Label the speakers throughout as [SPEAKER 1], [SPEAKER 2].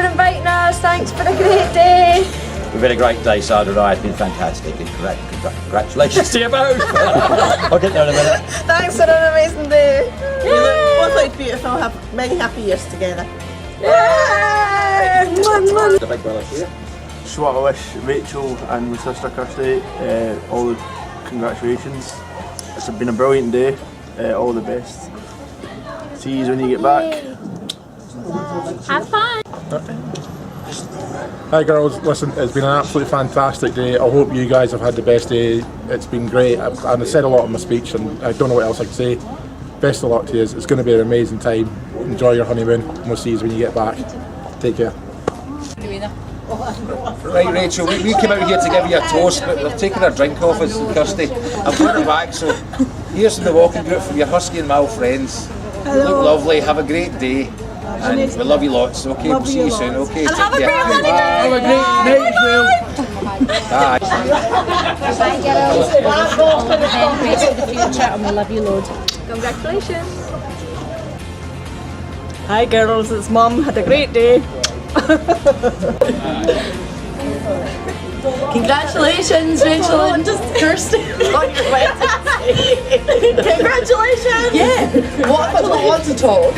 [SPEAKER 1] inviting us. Thanks for a great day.
[SPEAKER 2] We've had a great day, Sada and I. It's been fantastic. And congratulations to you both. I'll get there in a minute.
[SPEAKER 1] Thanks for an amazing day.
[SPEAKER 3] You look both look beautiful. Have many happy years together.
[SPEAKER 1] Yay!
[SPEAKER 2] The big brother here.
[SPEAKER 4] Just want to wish Rachel and my sister Kirsty all the congratulations. It's been a brilliant day. All the best. See you when you get back.
[SPEAKER 5] Have fun.
[SPEAKER 6] Hi girls, listen, it's been an absolutely fantastic day. I hope you guys have had the best day. It's been great. I said a lot in my speech and I don't know what else I can say. Best of luck to you. It's going to be an amazing time. Enjoy your honeymoon and we'll see you when you get back. Take care.
[SPEAKER 2] Right, Rachel, we came out here to give you a toast, but they're taking our drink off us, Kirsty. I've got her back, so here's the walking group from your Husky and Mal friends.
[SPEAKER 1] Hello.
[SPEAKER 2] Look lovely, have a great day, and we love you lots, okay? We'll see you soon, okay?
[SPEAKER 1] And have a great honeymoon.
[SPEAKER 2] Have a great night as well. Bye.
[SPEAKER 5] Bye, girls. All the best for the future, and we love you loads.
[SPEAKER 1] Congratulations. Hi girls, it's Mum. Had a great day.
[SPEAKER 7] Congratulations, Rachel and just Kirsty.
[SPEAKER 1] Congratulations.
[SPEAKER 7] Yeah. What if I don't want to talk?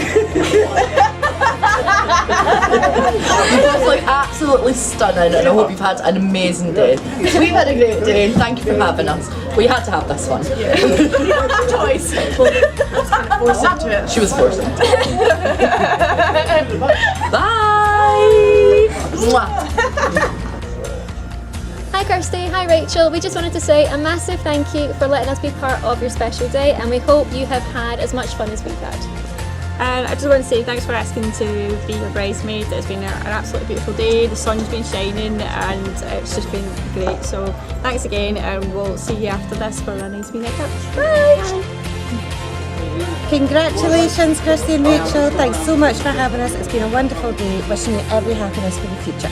[SPEAKER 7] You both look absolutely stunning, and I hope you've had an amazing day. We've had a great day. Thank you for having us. We had to have this one.
[SPEAKER 1] Yeah. Choice. Forced into it.
[SPEAKER 7] She was forced into it. Bye. Mwah.
[SPEAKER 5] Hi Kirsty, hi Rachel. We just wanted to say a massive thank you for letting us be part of your special day, and we hope you have had as much fun as we've had.
[SPEAKER 8] And I just want to say thanks for asking to be your bridesmaid. It's been an absolutely beautiful day. The sun's been shining and it's just been great. So thanks again, and we'll see you after this for a nice wee night out. Bye!
[SPEAKER 9] Congratulations, Kirsty and Rachel. Thanks so much for having us. It's been a wonderful day. Wishing you every happiness for the future.